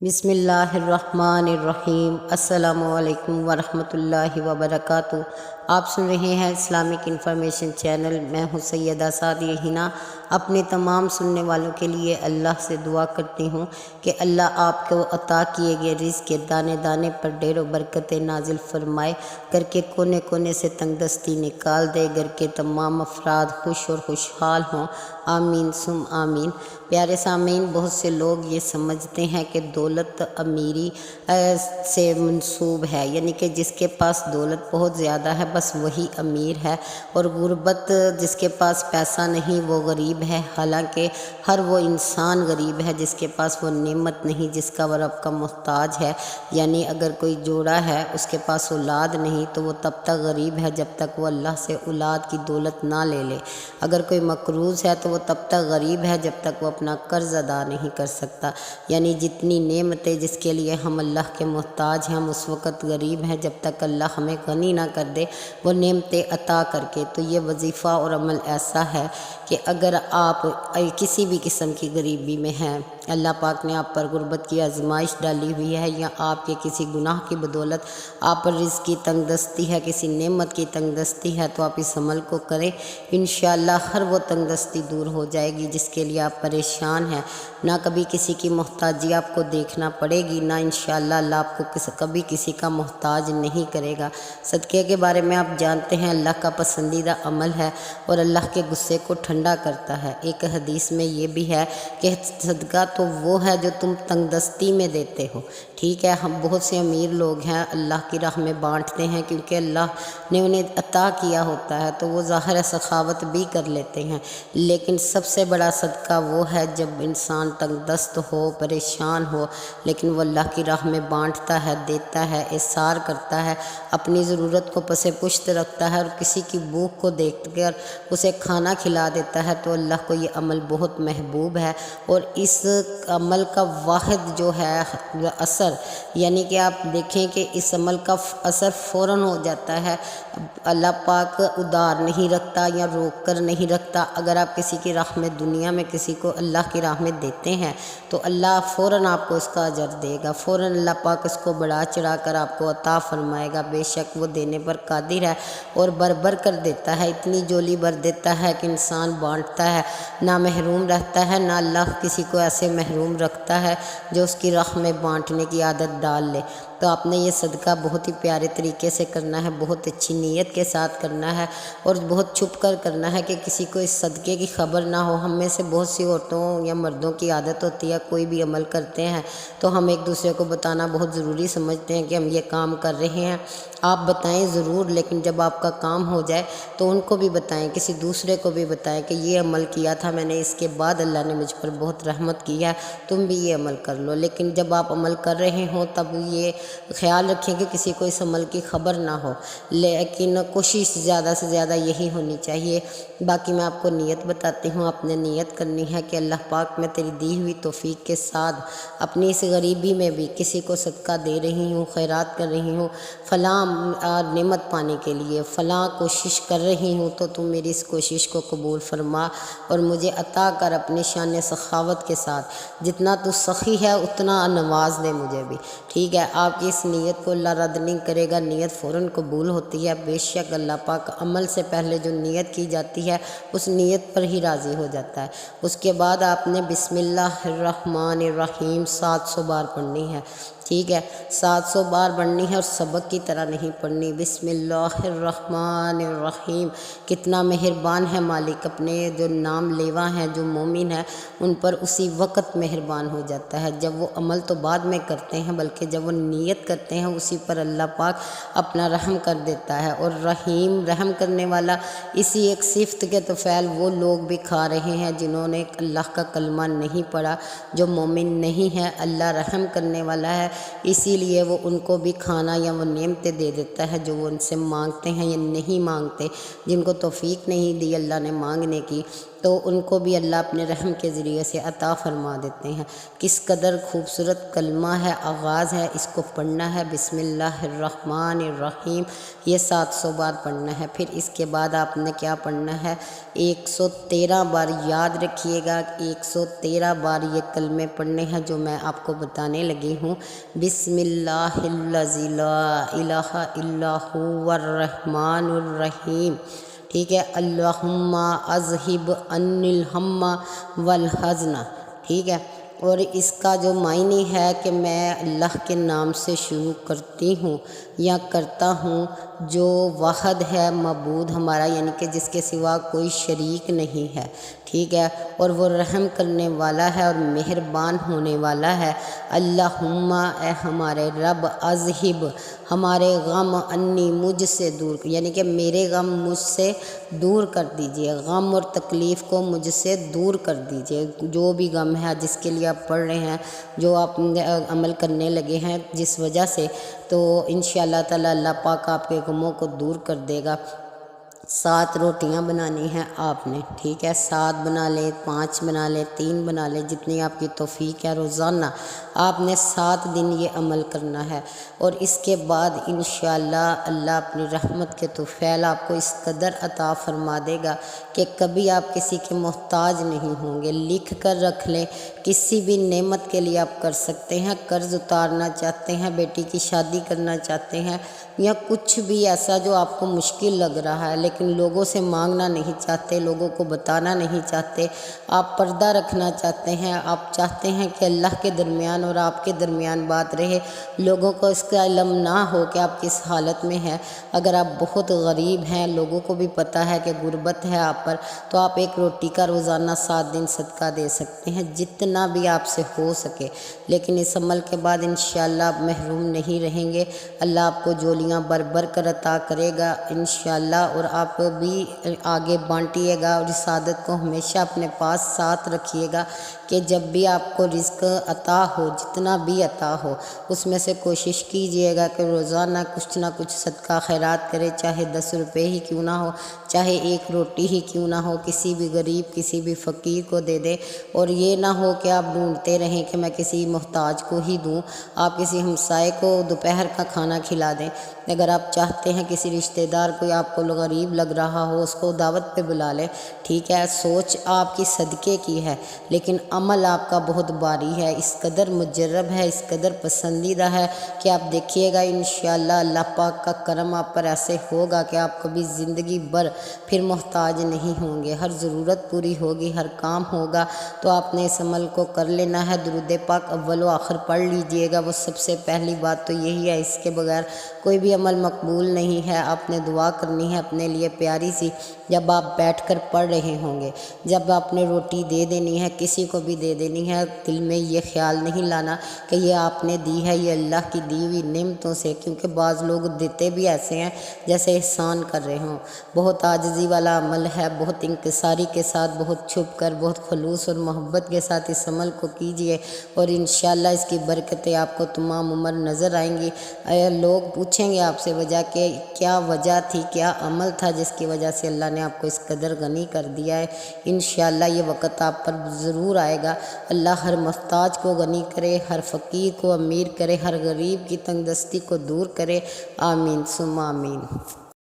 بسم اللہ الرحمن الرحیم۔ السلام علیکم ورحمۃ اللہ وبرکاتہ۔ آپ سن رہے ہیں اسلامک انفارمیشن چینل۔ میں ہوں سیدہ سعدیہ ہنا۔ اپنے تمام سننے والوں کے لیے اللہ سے دعا کرتی ہوں کہ اللہ آپ کو عطا کیے گئے رزق کے دانے دانے پر ڈھیر و برکتیں نازل فرمائے، گھر کے کونے کونے سے تنگ دستی نکال دے، گھر کے تمام افراد خوش اور خوشحال ہوں۔ آمین ثم آمین۔ پیارے سامعین، بہت سے لوگ یہ سمجھتے ہیں کہ دولت امیری سے منسوب ہے، یعنی کہ جس کے پاس دولت بہت زیادہ ہے بس وہی امیر ہے، اور غربت جس کے پاس پیسہ نہیں وہ غریب ہے۔ حالانکہ ہر وہ انسان غریب ہے جس کے پاس وہ نعمت نہیں جس کا وہ رب کا محتاج ہے۔ یعنی اگر کوئی جوڑا ہے اس کے پاس اولاد نہیں تو وہ تب تک غریب ہے جب تک وہ اللہ سے اولاد کی دولت نہ لے لے۔ اگر کوئی مقروض ہے تو وہ تب تک غریب ہے جب تک وہ اپنا قرض ادا نہیں کر سکتا۔ یعنی جتنی نعمتیں جس کے لیے ہم اللہ کے محتاج ہیں ہم اس وقت غریب ہیں جب تک اللہ ہمیں غنی نہ کر دے وہ نعمتیں عطا کر کے۔ تو یہ وظیفہ اور عمل ایسا ہے کہ اگر آپ کسی بھی قسم کی غریبی میں ہیں، اللہ پاک نے آپ پر غربت کی آزمائش ڈالی ہوئی ہے، یا آپ کے کسی گناہ کی بدولت آپ پر رزق کی تنگ دستی ہے، کسی نعمت کی تنگ دستی ہے، تو آپ اس عمل کو کریں، انشاءاللہ ہر وہ تنگ دستی دور ہو جائے گی جس کے لیے آپ پریشان ہیں۔ نہ کبھی کسی کی محتاجی آپ کو دیکھنا پڑے گی، نہ انشاءاللہ اللہ آپ کو کبھی کسی کا محتاج نہیں کرے گا۔ صدقے کے بارے میں آپ جانتے ہیں اللہ کا پسندیدہ عمل ہے اور اللہ کے غصے کو ٹھنڈا کرتا ہے۔ ایک حدیث میں یہ بھی ہے کہ صدقہ تو وہ ہے جو تم تنگ دستی میں دیتے ہو۔ ٹھیک ہے، ہم بہت سے امیر لوگ ہیں اللہ کی راہ میں بانٹتے ہیں کیونکہ اللہ نے انہیں عطا کیا ہوتا ہے تو وہ ظاہر ہے سخاوت بھی کر لیتے ہیں، لیکن سب سے بڑا صدقہ وہ ہے جب انسان تنگ دست ہو، پریشان ہو، لیکن وہ اللہ کی راہ میں بانٹتا ہے، دیتا ہے، احسار کرتا ہے، اپنی ضرورت کو پس پشت رکھتا ہے اور کسی کی بھوک کو دیکھ کر اسے کھانا کھلا دیتا ہے، تو اللہ کو یہ عمل بہت محبوب ہے۔ اور اس عمل کا واحد جو ہے اثر، یعنی کہ آپ دیکھیں کہ اس عمل کا اثر فوراً ہو جاتا ہے۔ اللہ پاک ادھار نہیں رکھتا یا روک کر نہیں رکھتا۔ اگر آپ کسی کی راہ میں دنیا میں کسی کو اللہ کی راہ میں دیتے ہیں تو اللہ فوراً آپ کو اس کا اجر دے گا، فوراً اللہ پاک اس کو بڑھا چڑھا کر آپ کو عطا فرمائے گا۔ بے شک وہ دینے پر قادر ہے اور بر کر دیتا ہے، اتنی جولی بھر دیتا ہے کہ انسان بانٹتا ہے نہ محروم رہتا ہے، نہ اللہ کسی کو ایسے محروم رکھتا ہے جو اس کی راہ میں بانٹنے کی عادت ڈال لے۔ تو آپ نے یہ صدقہ بہت ہی پیارے طریقے سے کرنا ہے، بہت اچھی نیت کے ساتھ کرنا ہے اور بہت چھپ کر کرنا ہے کہ کسی کو اس صدقے کی خبر نہ ہو۔ ہم میں سے بہت سی عورتوں یا مردوں کی عادت ہوتی ہے کوئی بھی عمل کرتے ہیں تو ہم ایک دوسرے کو بتانا بہت ضروری سمجھتے ہیں کہ ہم یہ کام کر رہے ہیں۔ آپ بتائیں ضرور، لیکن جب آپ کا کام ہو جائے تو ان کو بھی بتائیں، کسی دوسرے کو بھی بتائیں کہ یہ عمل کیا تھا میں نے، اس کے بعد اللہ نے مجھ پر بہت رحمت کی ہے، تم بھی یہ عمل کر لو۔ لیکن جب آپ عمل کر رہے ہوں تب یہ خیال رکھیں کہ کسی کو اس عمل کی خبر نہ ہو، لیکن کوشش زیادہ سے زیادہ یہی ہونی چاہیے۔ باقی میں آپ کو نیت بتاتی ہوں، آپ نے نیت کرنی ہے کہ اللہ پاک میں تیری دی ہوئی توفیق کے ساتھ اپنی اس غریبی میں بھی کسی کو صدقہ دے رہی ہوں، خیرات کر رہی ہوں، فلاں نعمت پانے کے لیے فلاں کوشش کر رہی ہوں، تو تم میری اس کوشش کو قبول فرما اور مجھے عطا کر اپنی شان سخاوت کے ساتھ، جتنا تو سخی ہے اتنا نواز دے مجھے بھی۔ ٹھیک ہے، آپ کی اس نیت کو اللہ رد نہیں کرے گا، نیت فوراً قبول ہوتی ہے۔ بے شک اللہ پاک عمل سے پہلے جو نیت کی جاتی ہے اس نیت پر ہی راضی ہو جاتا ہے۔ اس کے بعد آپ نے بسم اللہ الرحمن الرحیم 700 بار پڑھنی ہے۔ ٹھیک ہے، 700 بار پڑھنی ہے اور سبق کی طرح نہیں پڑھنی۔ بسم اللہ الرحمن الرحیم۔ کتنا مہربان ہے مالک، اپنے جو نام لیوا ہیں، جو مومن ہیں ان پر اسی وقت مہربان ہو جاتا ہے۔ جب وہ عمل تو بعد میں کرتے ہیں بلکہ جب وہ نیت کرتے ہیں اسی پر اللہ پاک اپنا رحم کر دیتا ہے۔ اور رحیم، رحم کرنے والا، اسی ایک صفت کے طفیل وہ لوگ بھی کھا رہے ہیں جنہوں نے اللہ کا کلمہ نہیں پڑھا، جو مومن نہیں ہے۔ اللہ رحم کرنے والا ہے، اسی لیے وہ ان کو بھی کھانا یا وہ نعمتیں دے دیتا ہے جو وہ ان سے مانگتے ہیں یا نہیں مانگتے، جن کو توفیق نہیں دی اللہ نے مانگنے کی۔ تو ان کو بھی اللہ اپنے رحم کے ذریعے سے عطا فرما دیتے ہیں۔ کس قدر خوبصورت کلمہ ہے، آغاز ہے، اس کو پڑھنا ہے بسم اللہ الرحمن الرحیم، یہ 700 بار پڑھنا ہے۔ پھر اس کے بعد آپ نے کیا پڑھنا ہے، 113 بار، یاد رکھیے گا 113 بار یہ کلمے پڑھنے ہیں جو میں آپ کو بتانے لگی ہوں۔ بسم اللہ الذی لا الہ الا هو الرحمن الرحیم، ٹھیک ہے، اللہم اذہب عنی الہم والحزن، ٹھیک ہے۔ اور اس کا جو معنی ہے کہ میں اللہ کے نام سے شروع کرتی ہوں یا کرتا ہوں جو واحد ہے معبود ہمارا، یعنی کہ جس کے سوا کوئی شریک نہیں ہے، ٹھیک ہے، اور وہ رحم کرنے والا ہے اور مہربان ہونے والا ہے۔ اللہم، اے ہمارے رب، اذہب، ہمارے غم، انی، مجھ سے دور، یعنی کہ میرے غم مجھ سے دور کر دیجئے، غم اور تکلیف کو مجھ سے دور کر دیجئے، جو بھی غم ہے جس کے لیے آپ پڑھ رہے ہیں، جو آپ عمل کرنے لگے ہیں جس وجہ سے، تو انشاءاللہ تعالی اللہ پاک آپ کے غموں کو دور کر دے گا۔ 7 روٹیاں بنانی ہیں آپ نے، ٹھیک ہے، 7 بنا لیں، 5 بنا لیں، 3 بنا لیں، جتنی آپ کی توفیق ہے۔ روزانہ آپ نے 7 دن یہ عمل کرنا ہے، اور اس کے بعد انشاءاللہ اللہ اپنی رحمت کے طفیل آپ کو اس قدر عطا فرما دے گا کہ کبھی آپ کسی کے محتاج نہیں ہوں گے۔ لکھ کر رکھ لیں، کسی بھی نعمت کے لیے آپ کر سکتے ہیں، قرض اتارنا چاہتے ہیں، بیٹی کی شادی کرنا چاہتے ہیں، یا کچھ بھی ایسا جو آپ کو مشکل لگ رہا ہے لیکن لوگوں سے مانگنا نہیں چاہتے، لوگوں کو بتانا نہیں چاہتے، آپ پردہ رکھنا چاہتے ہیں، آپ چاہتے ہیں کہ اللہ کے درمیان اور آپ کے درمیان بات رہے، لوگوں کو اس کا علم نہ ہو کہ آپ کس حالت میں ہیں، اگر آپ بہت غریب ہیں، لوگوں کو بھی پتہ ہے کہ غربت ہے آپ پر، تو آپ ایک روٹی کا روزانہ 7 دن صدقہ دے سکتے ہیں، جتنا بھی آپ سے ہو سکے۔ لیکن اس عمل کے بعد انشاءاللہ آپ محروم نہیں رہیں گے، اللہ آپ کو جولیاں بر بر کر عطا کرے گا انشاءاللہ، اور آپ بھی آگے بانٹیے گا، اور اس عادت کو ہمیشہ اپنے پاس ساتھ رکھیے گا کہ جب بھی آپ کو رزق عطا ہو، جتنا بھی عطا ہو، اس میں سے کوشش کیجئے گا کہ روزانہ کچھ نہ کچھ صدقہ خیرات کرے، چاہے 10 روپے ہی کیوں نہ ہو، چاہے 1 روٹی ہی کیوں نہ ہو، کسی بھی غریب، کسی بھی فقیر کو دے دے، اور یہ نہ ہو کہ آپ ڈھونڈتے رہیں کہ میں کسی محتاج کو ہی دوں، آپ کسی ہمسائے کو دوپہر کا کھانا کھلا دیں۔ اگر آپ چاہتے ہیں کسی رشتہ دار کوئی آپ کو غریب لگ رہا ہو، اس کو دعوت پہ بلا لیں، ٹھیک ہے، سوچ آپ کی صدقے کی ہے لیکن عمل آپ کا بہت باری ہے، اس قدر مجرب ہے، اس قدر پسندیدہ ہے کہ آپ دیکھیے گا انشاءاللہ اللہ پاک کا کرم آپ پر ایسے ہوگا کہ آپ کبھی زندگی بھر پھر محتاج نہیں ہوں گے، ہر ضرورت پوری ہوگی، ہر کام ہوگا۔ تو آپ نے اس عمل کو کر لینا ہے، درود پاک اول و آخر پڑھ لیجئے گا، وہ سب سے پہلی بات تو یہی ہے، اس کے بغیر کوئی بھی عمل مقبول نہیں ہے۔ آپ نے دعا کرنی ہے اپنے لیے پیاری سی، جب آپ بیٹھ کر پڑھ رہے ہوں گے، جب آپ نے روٹی دے دینی ہے، کسی کو بھی دے دینی ہے، دل میں یہ خیال نہیں لانا کہ یہ آپ نے دی ہے، یہ اللہ کی دی ہوئی نعمتوں سے، کیونکہ بعض لوگ دیتے بھی ایسے ہیں جیسے احسان کر رہے ہوں۔ بہت عاجزی والا عمل ہے، بہت انکساری کے ساتھ، بہت چھپ کر، بہت خلوص اور محبت کے ساتھ اس عمل کو کیجئے، اور انشاءاللہ اس کی برکتیں آپ کو تمام عمر نظر آئیں گی۔ لوگ پوچھیں گے آپ سے وجہ کہ کیا وجہ تھی، کیا عمل تھا جس کی وجہ سے اللہ نے آپ کو اس قدر غنی کر دیا ہے۔ انشاءاللہ یہ وقت آپ پر ضرور آئے گا، اللہ ہر محتاج کو غنی کرے، ہر فقیر کو امیر کرے، ہر غریب کی تنگ دستی کو دور کرے، آمین ثم آمین۔